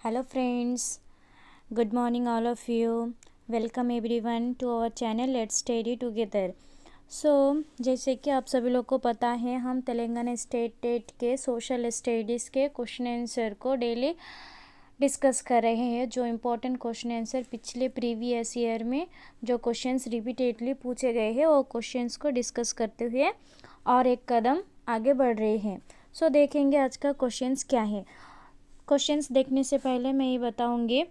Hello friends, good morning all of you. Welcome everyone to our channel Let's Study Together. जैसे कि आप सभी लोग को पता है, हम तेलंगाना स्टेट टेट के सोशल स्टडीज़ के क्वेश्चन आंसर को डेली डिस्कस कर रहे हैं। जो इम्पोर्टेंट क्वेश्चन आंसर पिछले प्रीवियस ईयर में जो क्वेश्चंस रिपीटेडली पूछे गए हैं वो क्वेश्चंस को डिस्कस करते हुए और एक कदम आगे बढ़ रहे हैं। देखेंगे आज का क्वेश्चंस क्या है। क्वेश्चंस देखने से पहले मैं ये बताऊंगी,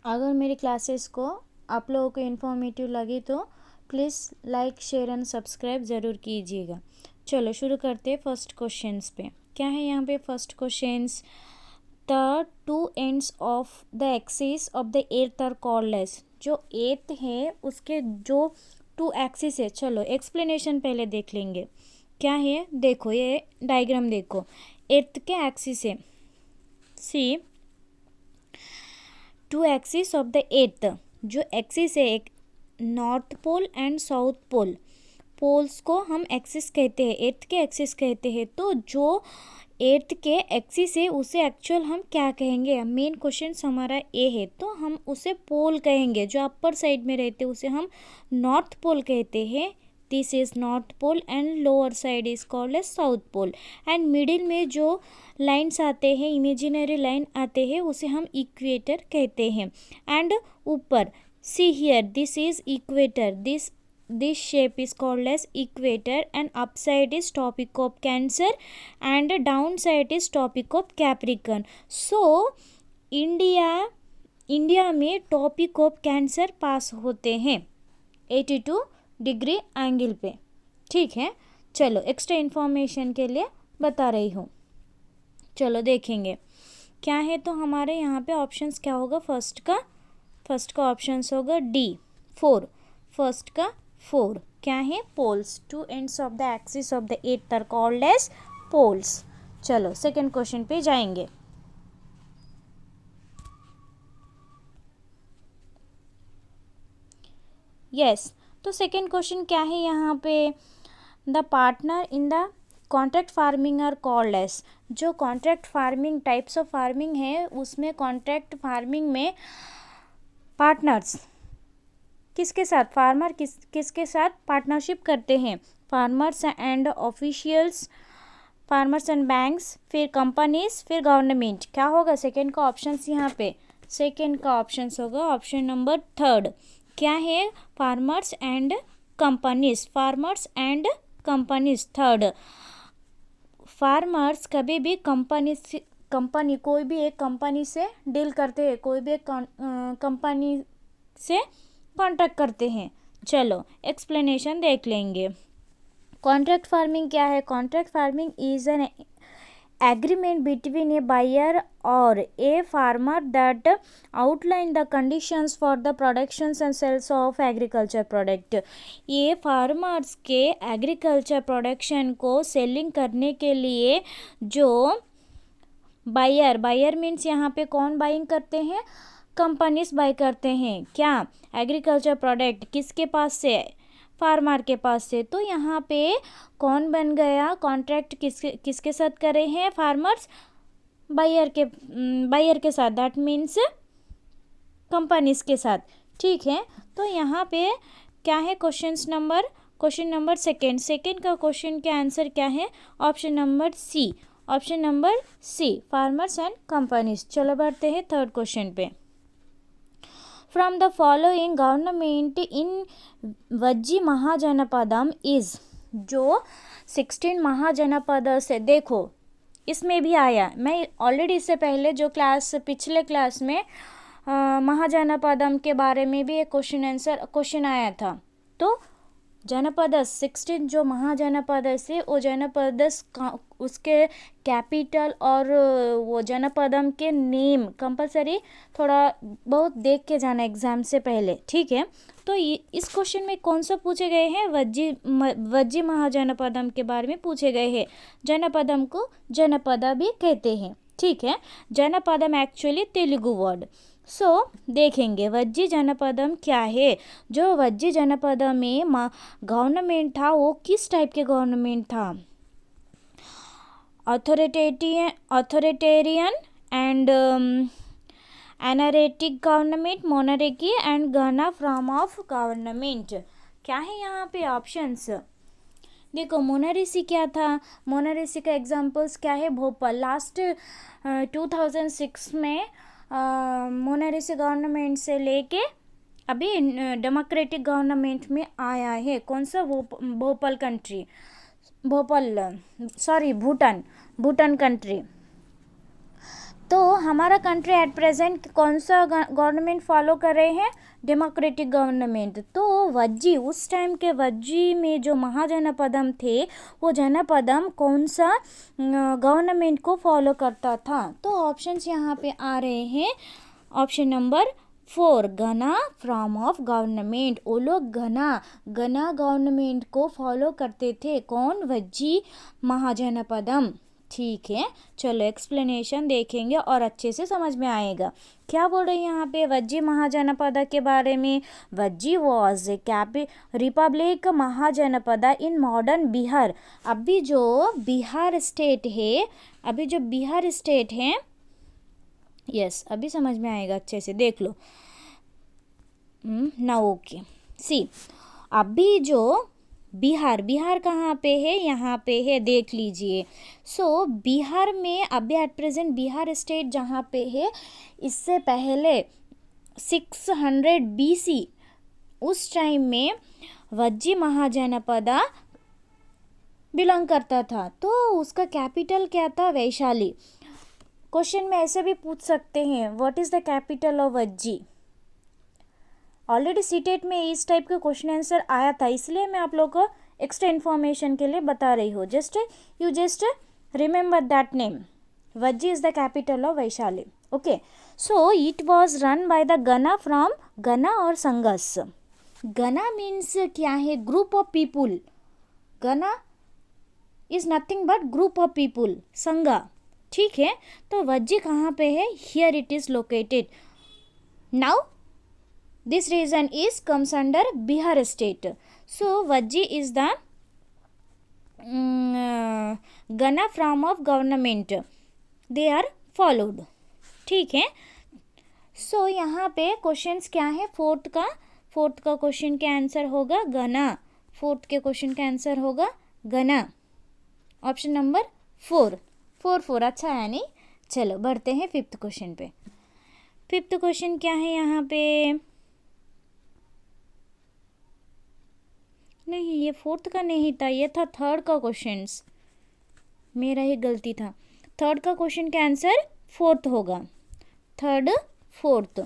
अगर मेरी क्लासेस को आप लोगों को इन्फॉर्मेटिव लगी तो please like share and subscribe ज़रूर कीजिएगा। चलो शुरू करते हैं फर्स्ट क्वेश्चंस पे। क्या है यहाँ पे first questions, the two ends of the axis of the earth are called as. जो एर्थ है उसके जो टू एक्सिस है, चलो एक्सप्लेनेशन पहले देख लेंगे। क्या है, देखो ये डायग्राम देखो, एर्थ के एक्सिस है, see to axis of the earth. जो एक्सिस है, एक north pole and south pole, poles को हम एक्सिस कहते हैं, एर्थ के एक्सिस कहते हैं। तो जो एर्थ के एक्सिस है उसे एक्चुअल हम क्या कहेंगे, मेन क्वेश्चन हमारा ये है, तो हम उसे पोल कहेंगे। जो अपर साइड में रहते हैं उसे हम नॉर्थ पोल कहते हैं, this is north pole, and lower side is called as south pole. And middle में जो लाइन्स आते हैं, इमेजिनरी लाइन आते हैं, उसे हम इक्वेटर कहते हैं। एंड ऊपर see here, this is equator, this shape is called as equator, and upside is tropic of cancer and downside is tropic of capricorn. So India में ट्रॉपिक ऑफ कैंसर पास होते हैं 82 डिग्री एंगल पे, ठीक है। चलो extra information के लिए बता रही हूँ। चलो देखेंगे क्या है। तो हमारे यहाँ पे ऑप्शंस क्या होगा, फर्स्ट का ऑप्शंस होगा डी 4, फर्स्ट का 4 क्या है, poles. Two ends of the axis of the earth are called as poles. चलो सेकंड क्वेश्चन पे जाएंगे। यस, तो सेकंड क्वेश्चन क्या है यहाँ पे, the partner in the contract farming are called as. जो contract farming types of farming है, उसमें कॉन्ट्रैक्ट फार्मिंग में पार्टनर्स किसके साथ, फार्मर किसके साथ पार्टनरशिप करते हैं, farmers and officials, farmers and banks, फिर कंपनीज, फिर गवर्नमेंट। क्या होगा सेकंड का ऑप्शंस, यहाँ पे सेकंड का ऑप्शंस होगा ऑप्शन नंबर 3। क्या है, farmers and companies, farmers and companies. Third, farmers कभी भी कंपनी कोई भी एक कंपनी से डील करते हैं, कोई भी एक कंपनी से कॉन्ट्रैक्ट करते हैं। चलो एक्सप्लेनेशन देख लेंगे। कॉन्ट्रैक्ट फार्मिंग क्या है, contract farming is an agreement between a buyer और a farmer that outline the conditions for the productions and sales of agriculture product. ये फार्मर्स के एग्रीकल्चर प्रोडक्शन को सेलिंग करने के लिए जो बायर मीन्स यहाँ पे कौन बाइंग करते हैं, कंपनीज बाय करते हैं। क्या, एग्रीकल्चर प्रोडक्ट किसके पास से, फार्मर के पास से। तो यहाँ पे कौन बन गया, कॉन्ट्रैक्ट किसके साथ कर रहे हैं, फार्मर्स बायर के साथ, दैट मीन्स कंपनीज के साथ, ठीक है। तो यहाँ पे क्या है, क्वेश्चन नंबर सेकेंड का क्वेश्चन के आंसर क्या है, option number C, farmers and companies. चलो बढ़ते हैं थर्ड क्वेश्चन पे। From the following government in Vajji Mahajanapadam is. जो 16 महाजनपद से, देखो इसमें भी आया, मैं ऑलरेडी इससे पहले जो पिछले क्लास में महाजनपदम के बारे में भी एक क्वेश्चन आया था। तो जनपद 16 जो महाजनपद से, वो जनपद उसके कैपिटल और वो जनपदम के नेम कंपलसरी थोड़ा बहुत देख के जाना एग्जाम से पहले, ठीक है। तो इस क्वेश्चन में कौन सा पूछे गए हैं, वज्जी महाजनपदम के बारे में पूछे गए हैं। जनपदम को जनपदा भी कहते हैं, ठीक है। जनपदम एक्चुअली तेलुगु वर्ड। देखेंगे वज्जी जनपदम क्या है। जो वज्जी जनपदम में गवर्नमेंट था वो किस टाइप के गवर्नमेंट था, authoritarian and anarchic government, monarchy and gana form of government. क्या है यहाँ पे ऑप्शंस? देखो मोनार्की क्या था, मोनार्की का एग्जांपल्स क्या है? भोपाल लास्ट 2006 में मोनार्की गवर्नमेंट से लेके अभी डेमोक्रेटिक गवर्नमेंट में आया है। कौन सा? Bhopal country, Bhutan country. तो हमारा कंट्री एट प्रेजेंट कौन सा गवर्नमेंट फॉलो कर रहे हैं? Democratic government. तो वज्जी, उस टाइम के वज्जी में जो महाजनपदम थे, वो जनपदम कौन सा गवर्नमेंट को फॉलो करता था? तो ऑप्शंस यहाँ पे आ रहे हैं। ऑप्शन नंबर 4 घना फॉर्म ऑफ गवर्नमेंट। वो लोग घना गवर्नमेंट को फॉलो करते थे। कौन? वज्जी महाजनपदम। ठीक है, चलो एक्सप्लेनेशन देखेंगे और अच्छे से समझ में आएगा। क्या बोल रहे हैं यहाँ पे वज्जी महाजनपद के बारे में? Vajji was republic Mahajanapada in modern Bihar. अभी जो बिहार स्टेट है, यस अभी समझ में आएगा, अच्छे से देख लो ना। ओके सी, अभी जो बिहार कहाँ पे है? यहाँ पे है, देख लीजिए। सो बिहार में अभी एट प्रेजेंट बिहार स्टेट जहाँ पे है, इससे पहले 600 BC उस टाइम में वज्जी महाजनपदा बिलोंग करता था। तो उसका कैपिटल क्या था? वैशाली। क्वेश्चन में ऐसे भी पूछ सकते हैं, what is the capital of Vajji? Already CTET में इस टाइप का क्वेश्चन आंसर आया था, इसलिए मैं आप लोग को एक्स्ट्रा इन्फॉर्मेशन के लिए बता रही हूँ। You just remember that name. Vajji is the capital of Vaishali. Okay, so it was run by the gana from gana और संघस। गना मीन्स क्या है? Group of people. Gana is nothing but group of people, sangha. ठीक है, तो वज्जी कहाँ पे है? Here it is located. Now this region is comes under Bihar state. So Vajji is the Gana form of government, they are followed. ठीक है, सो यहाँ पे क्वेश्चंस क्या है? फोर्थ का क्वेश्चन का आंसर होगा गना। फोर्थ के क्वेश्चन का आंसर होगा गना। Option number 4। अच्छा है नहीं? चलो बढ़ते हैं फिफ्थ क्वेश्चन पे। फिफ्थ क्वेश्चन क्या है यहाँ पे? नहीं, ये फोर्थ का नहीं था, ये था थर्ड का क्वेश्चंस, मेरा ही गलती था। थर्ड का क्वेश्चन का आंसर फोर्थ होगा। फोर्थ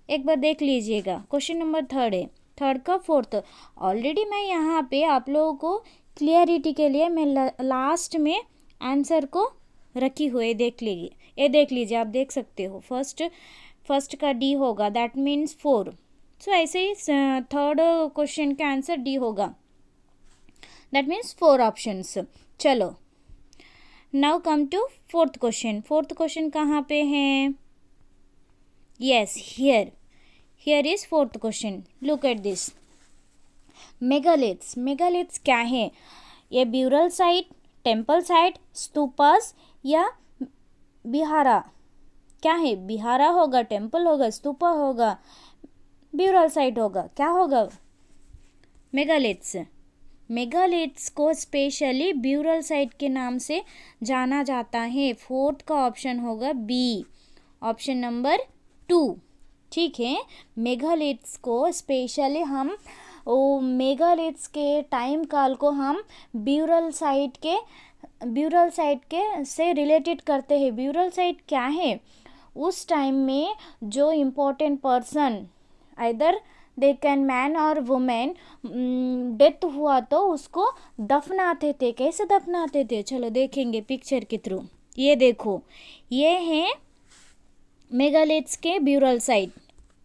एक बार देख लीजिएगा, क्वेश्चन नंबर थर्ड है, थर्ड का फोर्थ। ऑलरेडी मैं यहाँ पे आप लोगों को क्लियरिटी के लिए मैं लास्ट में आंसर को रखी हुई देख लीजिए। ये देख लीजिए, आप देख सकते हो। फर्स्ट का डी होगा, दैट मीन्स 4। सो ऐसे ही थर्ड क्वेश्चन का आंसर डी होगा, दैट मीन्स 4 ऑप्शंस। चलो now come to fourth question. Fourth question कहाँ पे है? Yes, here is fourth question. Look at this. Megaliths क्या है? ये burial site, temple site, stupas या बिहारा? क्या है? बिहारा होगा, टेम्पल होगा, स्तूपा होगा, ब्यूरल साइट होगा, क्या होगा? मेगालिथ्स को स्पेशली ब्यूरल साइट के नाम से जाना जाता है। फोर्थ का ऑप्शन होगा बी, ऑप्शन नंबर 2। ठीक है, मेगालिथ्स को स्पेशली हम मेगालिथ्स के टाइम काल को हम ब्यूरल साइट के से रिलेटेड करते हैं। ब्यूरल साइट क्या है? उस टाइम में जो important person, either they can man और वुमेन, डेथ हुआ तो उसको दफनाते थे। कैसे दफनाते थे? चलो देखेंगे पिक्चर के थ्रू। ये देखो, ये है मेगालिथ्स के ब्यूरल साइट,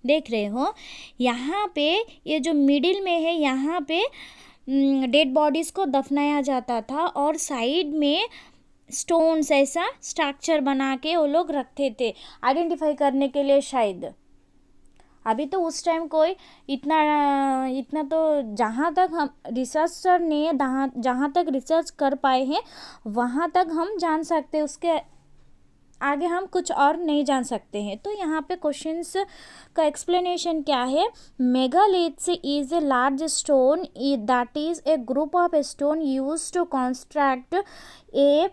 देख रहे हो? यहाँ पे ये जो मिडिल में है, यहाँ पे डेड बॉडीज़ को दफनाया जाता था और साइड में स्टोन्स ऐसा स्ट्रक्चर बना के वो लोग रखते थे आइडेंटिफाई करने के लिए शायद। अभी तो उस टाइम कोई इतना तो जहाँ तक हम रिसर्चर ने जहाँ तक रिसर्च कर पाए हैं वहाँ तक हम जान सकते हैं। उसके आगे हम कुछ और नहीं जान सकते हैं। तो यहाँ पे क्वेश्चंस का एक्सप्लेनेशन क्या है, megaliths is a large stone that is a group of stone use to construct a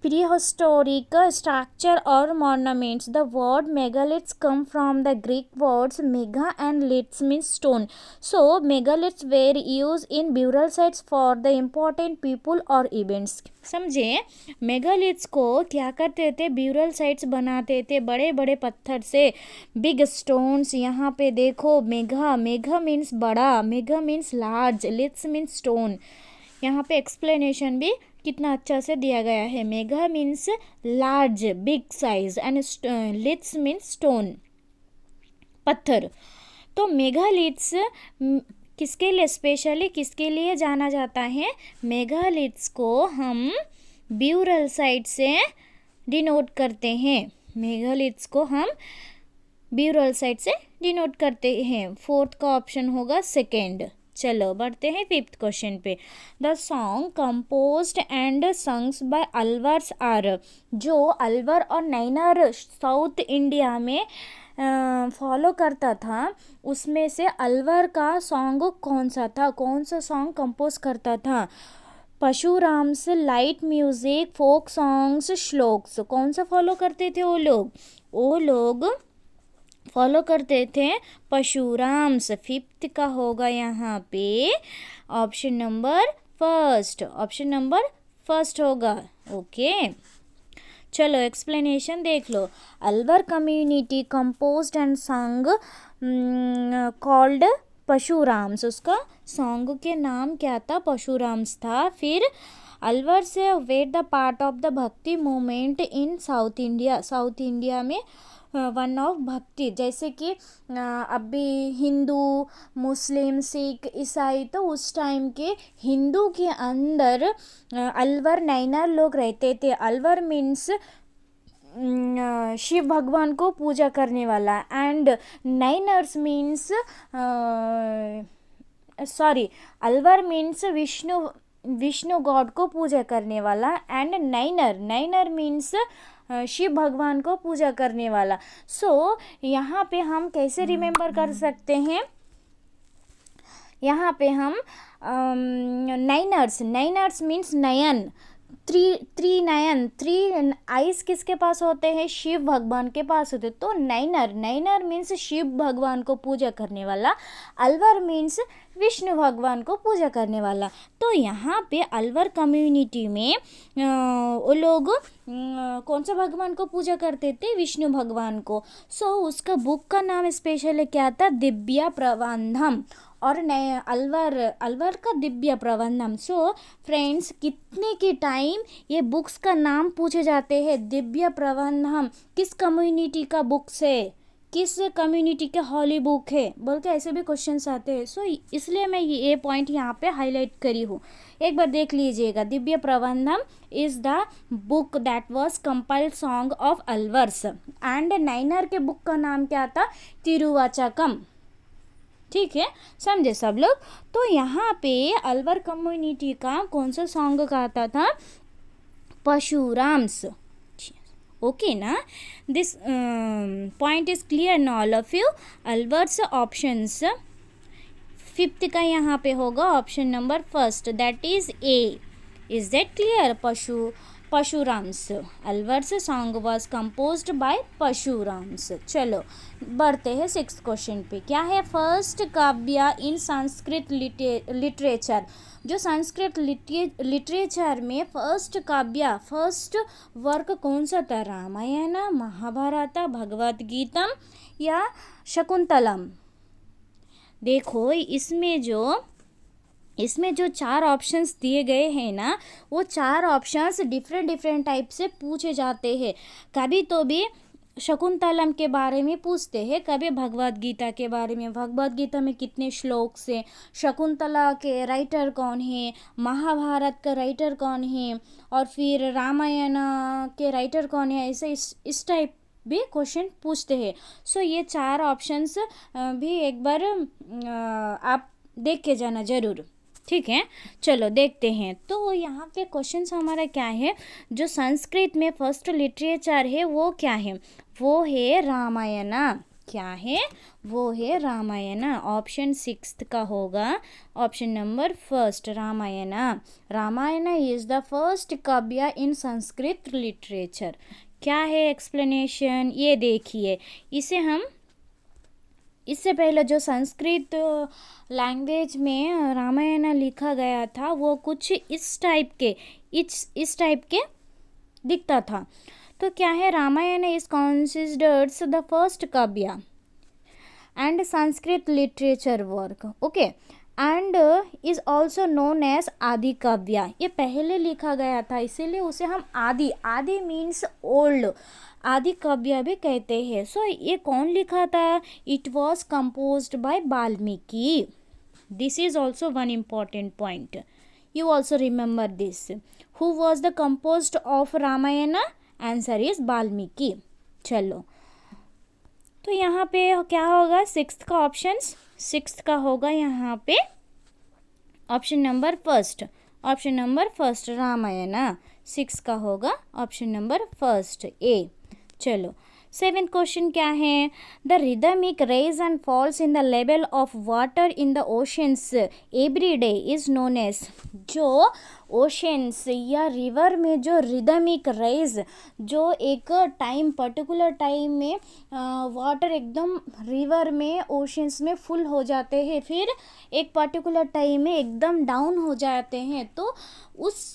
prehistoric structure or monuments. The word megaliths come from the Greek words mega and liths means stone. So megaliths were used in burial sites for the important people or events. समझे, megaliths को क्या करते थे, burial sites बनाते थे बड़े बड़े पत्थर से, बिग स्टोन्स। यहाँ पे देखो मेगा, मेगा मीन्स बड़ा, mega means large, liths means stone. यहाँ पे एक्सप्लेनेशन भी कितना अच्छा से दिया गया है। Mega means large, big size and liths means stone, पत्थर। तो मेगालिथ्स किसके लिए, स्पेशली किसके लिए जाना जाता है, मेगालिथ्स को हम ब्यूरल साइट से डिनोट करते हैं। मेगालिथ्स को हम ब्यूरल साइट से डिनोट करते हैं। फोर्थ का ऑप्शन होगा सेकेंड। चलो बढ़ते हैं फिफ्थ क्वेश्चन पे। The song composed and songs by Alvars are, जो अलवर और नैनर साउथ इंडिया में फॉलो करता था, उसमें से अलवर का सॉन्ग कौन सा था, कौन सा सॉन्ग कंपोज करता था। Parashurams, light music, folk songs, श्लोक्स, कौन सा फॉलो करते थे वो लोग, वो लोग फॉलो करते थे परशुराम्स। फिफ्थ का होगा यहाँ पे option number first, option number first होगा। ओके, चलो एक्सप्लेनेशन देख लो। अलवर कम्युनिटी कंपोज्ड एंड संग कॉल्ड परशुराम्स, उसका सॉन्ग के नाम क्या था, परशुराम्स था। फिर अलवर से were the part of the bhakti movement in south India, south India में वन ऑफ भक्ति, जैसे कि अभी हिंदू, मुस्लिम, सिख, ईसाई, तो उस टाइम के हिंदू के अंदर अलवर नैनर लोग रहते थे। अलवर मीन्स शिव भगवान को पूजा करने वाला, and Nayanars means Alvar means Vishnu God को पूजा करने वाला, एंड नैनर मीन्स शिव भगवान को पूजा करने वाला। सो यहाँ पे हम कैसे रिमेंबर कर सकते हैं, यहाँ पे हम नैनर्स मीन्स नयन, थ्री नयन, थ्री आइस किसके पास होते हैं, शिव भगवान के पास होते। तो नैनर मीन्स शिव भगवान को पूजा करने वाला, अलवर मीन्स विष्णु भगवान को पूजा करने वाला। तो यहाँ पे अलवर कम्युनिटी में वो लोग कौन सा भगवान को पूजा करते थे, विष्णु भगवान को। सो उसका बुक का नाम स्पेशल क्या था, दिव्य प्रबंधम, और नए अलवर का दिव्य प्रबंधम। सो फ्रेंड्स, कितने के टाइम ये बुक्स का नाम पूछे जाते हैं, दिव्य प्रबंधम किस कम्युनिटी का बुक्स है, किस कम्युनिटी के हॉली बुक है बोल के ऐसे भी क्वेश्चंस आते हैं। सो इसलिए मैं ये पॉइंट यहाँ पे हाईलाइट करी हूँ, एक बार देख लीजिएगा। Divya Prabandham is the book that was compiled song of Alvars, and Nayanar के बुक का नाम क्या था, तिरुवाचकम। ठीक है, समझे सब लोग। तो यहाँ पे अलवर कम्युनिटी का कौन सा सॉन्ग गाता था, परशुराम्स। ओके ना, दिस पॉइंट इज क्लियर ना all of you. Alvars options fifth का यहाँ पे होगा option number first, that is A. Is that clear? Parashurams, Alvars song was composed by Parashurams. चलो बढ़ते हैं सिक्स्थ क्वेश्चन पे। क्या है, first kavya in Sanskrit literature, जो संस्कृत लिटरेचर में फर्स्ट काव्य, फर्स्ट वर्क कौन सा था, रामायण, महाभारत, भगवद गीता या शकुंतलम। देखो इसमें जो चार ऑप्शंस दिए गए हैं ना, वो चार ऑप्शंस डिफरेंट टाइप से पूछे जाते हैं। कभी तो भी शकुंतलम के बारे में पूछते हैं, कभी भगवद गीता के बारे में, भगवद गीता में कितने श्लोक से, शकुंतला के राइटर कौन है, महाभारत का राइटर कौन है, और फिर रामायण के राइटर कौन है, ऐसे इस टाइप भी क्वेश्चन पूछते हैं। सो ये चार ऑप्शंस भी एक बार आप देख के जाना ज़रूर। ठीक है, चलो देखते हैं। तो यहाँ पे क्वेश्चन हमारा क्या है, जो संस्कृत में फर्स्ट लिटरेचर है वो क्या है, वो है रामायण। क्या है, वो है रामायण। ऑप्शन 6 का होगा option number first, Ramayana. Ramayana is the first kavya in Sanskrit literature. क्या है एक्सप्लेनेशन, ये देखिए। इसे हम इससे पहले जो संस्कृत लैंग्वेज में रामायण लिखा गया था वो कुछ इस टाइप के दिखता था। तो क्या है, Ramayana is considered the first kavya and Sanskrit literature work, okay, and is also known as आदि काव्य। ये पहले लिखा गया था इसीलिए उसे हम आदि मीन्स ओल्ड, आदि काव्य भी कहते हैं। सो ये कौन लिखा था, it was composed by Valmiki. This is also one important point, you also remember this. Who was the composed of Ramayana, answer is Valmiki. चलो, तो यहाँ पे क्या होगा, सिक्स्थ का ऑप्शन, सिक्स्थ का होगा यहाँ पे ऑप्शन नंबर फर्स्ट रामायण। 6 का होगा ऑप्शन नंबर फर्स्ट ए। चलो, 7th क्वेश्चन क्या है, the rhythmic rise and falls in the level of water in the oceans every day is known as. जो ओशंस या रिवर में जो रिदमिक रेज, जो एक टाइम पर्टिकुलर टाइम में वाटर एकदम रिवर में ओशंस में फुल हो जाते हैं, फिर एक पर्टिकुलर टाइम में एकदम डाउन हो जाते हैं, तो उस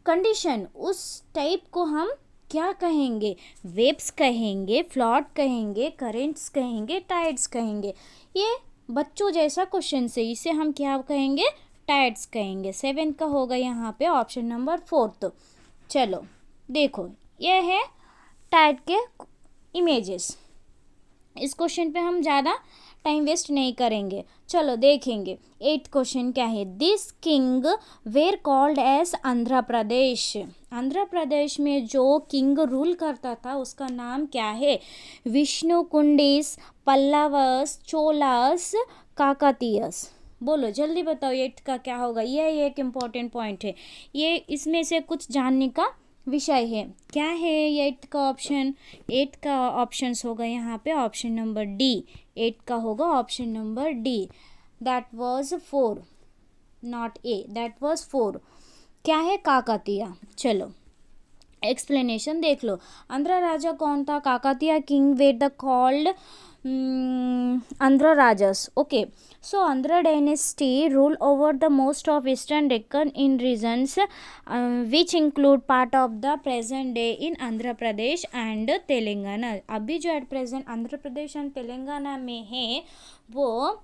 कंडीशन, उस टाइप को हम क्या कहेंगे, वेव्स कहेंगे, फ्लड कहेंगे, करेंट्स कहेंगे, टाइड्स कहेंगे। ये बच्चों जैसा क्वेश्चन से इसे हम क्या कहेंगे, टाइड्स कहेंगे। 7 का होगा यहाँ पे ऑप्शन नंबर 4। चलो देखो, ये है टाइड के इमेजेस। इस क्वेश्चन पे हम ज़्यादा टाइम वेस्ट नहीं करेंगे, चलो देखेंगे। 8th क्वेश्चन क्या है, this king were called as Andhra Pradesh. Andhra Pradesh में जो किंग रूल करता था उसका नाम क्या है, विष्णुकुंडिस, पल्लवस, चोलास, काकतीयस। बोलो जल्दी बताओ, 8th का क्या होगा। ये एक इम्पॉर्टेंट पॉइंट है, ये इसमें से कुछ जानने का विषय है। क्या है 8th का ऑप्शन, 8th का ऑप्शंस होगा यहाँ पे ऑप्शन नंबर डी। 8 का होगा option number D, that was 4, not a, that was 4। क्या है, काकतीय। चलो एक्सप्लेनेशन देख लो। आंध्र राजा कौन था, Kakatiya king were the called Andhra Rajas. Okay, so Andhra dynasty rule over the most of Eastern Deccan in regions which include part of the present day in Andhra Pradesh and Telangana. अभी जो at present Andhra Pradesh and Telangana में है वो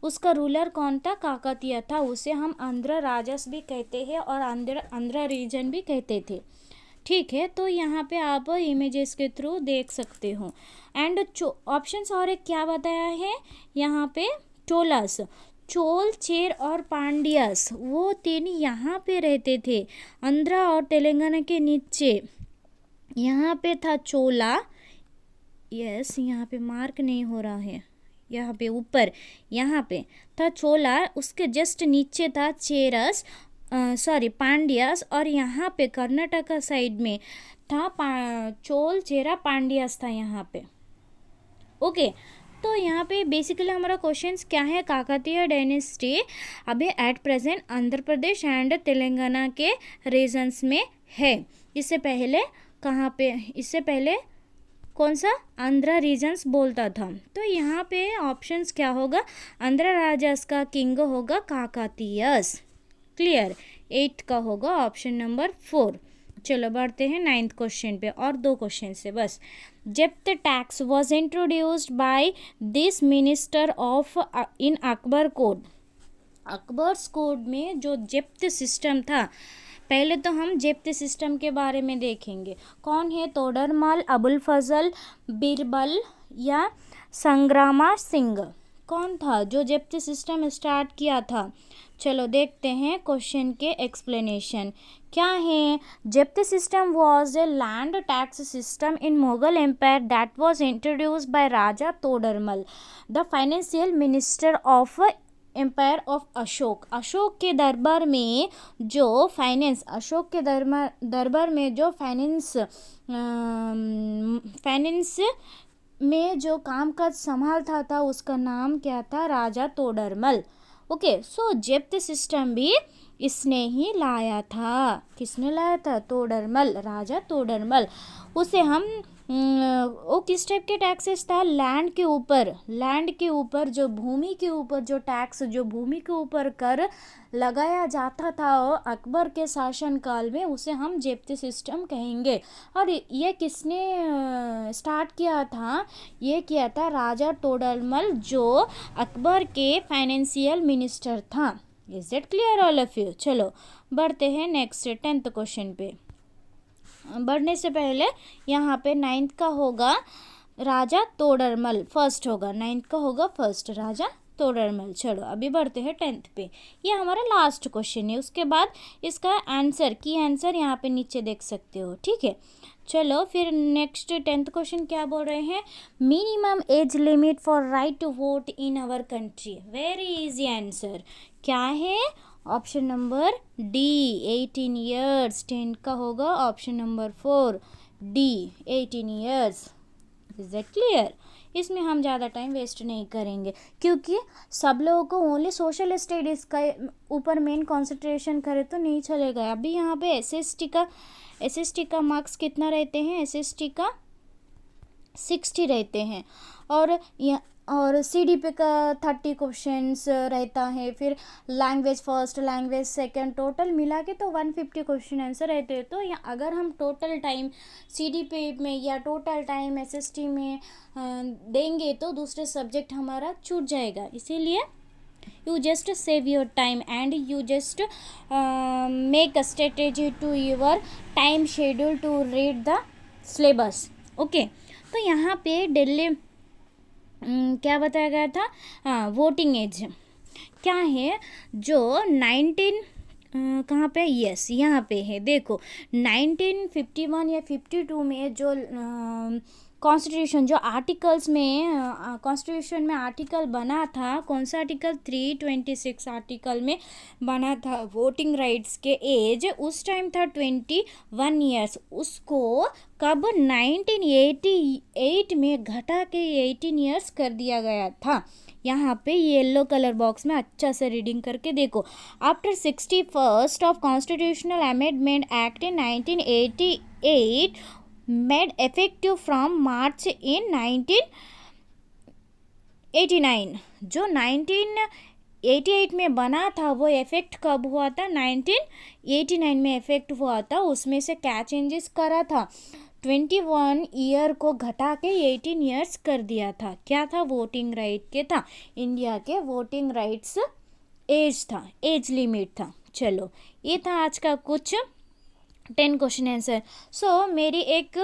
उसका ruler कौन था, काकतीय था। उसे हम आंध्र राजस भी कहते हैं और आंध्र रीजन भी कहते थे। ठीक है, तो यहाँ पे आप इमेजेस के थ्रू देख सकते हो। एंड ऑप्शंस और एक क्या बताया है यहाँ पे, चोलास, चोल, चेर और पांड्यास, वो तीन यहाँ पे रहते थे आंध्र और तेलंगाना के नीचे। यहाँ पे था चोला, यस यहाँ पे मार्क नहीं हो रहा है, यहाँ पे ऊपर यहाँ पे था चोला, उसके जस्ट नीचे था चेरस, पांड्यास, और यहाँ पे कर्नाटका साइड में था चोल, चेरा, पांड्यास था यहाँ पे। ओके, तो यहाँ पे बेसिकली हमारा क्वेश्चंस क्या है, काकतीय डायनेस्टी अभी at present Andhra Pradesh and Telangana के रीजन्स में है। इससे पहले कहाँ पे, इससे पहले कौन सा आंध्र रीजन्स बोलता था। तो यहाँ पे ऑप्शंस क्या होगा, आंध्र राजास का किंग होगा काकतीयस। क्लियर, 8 का होगा ऑप्शन नंबर 4। चलो बढ़ते हैं 9th क्वेश्चन पे, और 2 क्वेश्चन से बस। जब्त tax was introduced by this minister of in Akbar code. Akbar's code में जो जब्त सिस्टम था, पहले तो हम जब्त सिस्टम के बारे में देखेंगे। कौन है, तोडरमल, अबुल फजल, बीरबल या संग्रामा सिंह, कौन था जो जब्त सिस्टम स्टार्ट किया था। चलो देखते हैं क्वेश्चन के एक्सप्लेनेशन क्या है। Zabt system was a land tax system in Mughal empire that was introduced by Raja Todarmal, the financial minister of empire of Ashoka, Ashoka के दरबार में जो फाइनेंस, अशोक के दरबार में जो फाइनेंस में जो कामकाज संभालता था उसका नाम क्या था? राजा तोडरमल। ओके, सो जब्त सिस्टम भी इसने ही लाया था। किसने लाया था? तोडरमल, राजा तोडरमल। उसे हम वो किस टाइप के टैक्सेस था? लैंड के ऊपर जो भूमि के ऊपर जो टैक्स, जो भूमि के ऊपर कर लगाया जाता था अकबर के शासन काल में, उसे हम जब्ती सिस्टम कहेंगे। और ये किसने स्टार्ट किया था? ये किया था राजा तोडरमल, जो अकबर के फाइनेंशियल मिनिस्टर था। Is it clear all of you? चलो बढ़ते हैं नेक्स्ट 10th क्वेश्चन पे। बढ़ने से पहले यहाँ पे 9th का होगा राजा तोडरमल, फर्स्ट होगा। 9th का होगा फर्स्ट, राजा तोडरमल। चलो अभी बढ़ते हैं 10th पे। ये हमारा लास्ट क्वेश्चन है, उसके बाद इसका आंसर की आंसर यहाँ पे नीचे देख सकते हो, ठीक है। चलो फिर नेक्स्ट 10th क्वेश्चन क्या बोल रहे हैं? Minimum age limit for right to vote in our country. Very easy answer क्या है? Option number D 18 years. 10 का होगा option number 4 D 18 years. Is that clear? इसमें हम ज़्यादा टाइम वेस्ट नहीं करेंगे क्योंकि सब लोगों को ओनली सोशल स्टडीज़ का ऊपर मेन कंसंट्रेशन करे तो नहीं चलेगा। अभी यहाँ पे एसएसटी का मार्क्स कितना रहते हैं? एसएसटी का 60 रहते हैं और सीडीपी का 30 क्वेश्चंस रहता है। फिर language first, language second, total मिला के तो 150 क्वेश्चन आंसर रहते हैं। तो अगर हम टोटल टाइम सीडीपी में या टोटल टाइम एसएसटी में देंगे तो दूसरे सब्जेक्ट हमारा छूट जाएगा। इसीलिए you just save your time and you just make a strategy to your time schedule to read the syllabus. Okay, तो यहाँ पे दिल्ली क्या बताया गया था? हाँ, वोटिंग एज क्या है? जो 19 कहाँ पे? यस, यहाँ पे है। देखो 1951 या 52 में जो कॉन्स्टिट्यूशन, जो आर्टिकल्स में कॉन्स्टिट्यूशन में आर्टिकल बना था, कौन सा आर्टिकल? 326 आर्टिकल में बना था। वोटिंग राइट्स के एज उस टाइम था 21 ईयर्स। उसको कब? 1988 में घटा के 18 ईयर्स कर दिया गया था। यहाँ पे येलो कलर बॉक्स में अच्छा से रीडिंग करके देखो। After 61st of constitutional amendment act in 1988 made effective from March in 1989। जो 1988 में बना था वो इफेक्ट कब हुआ था? 1989 में इफेक्ट हुआ था। उसमें से क्या चेंजेस करा था? 21 ईयर को घटा के 18 ईयर्स कर दिया था। क्या था? वोटिंग राइट के था, इंडिया के वोटिंग राइट्स एज था, एज लिमिट था। चलो ये था आज का कुछ 10 क्वेश्चन आंसर। सो मेरी एक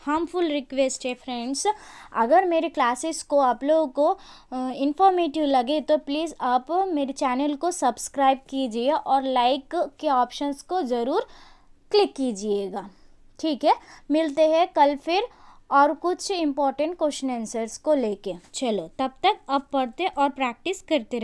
हार्मफुल रिक्वेस्ट है फ्रेंड्स, अगर मेरे क्लासेस को आप लोगों को इन्फॉर्मेटिव लगे तो प्लीज़ आप मेरे चैनल को सब्सक्राइब कीजिए और लाइक के ऑप्शंस को ज़रूर क्लिक कीजिएगा, ठीक है। मिलते हैं कल फिर और कुछ इम्पोर्टेंट क्वेश्चन आंसर्स को लेके। चलो तब तक आप पढ़ते और प्रैक्टिस करते रहिए।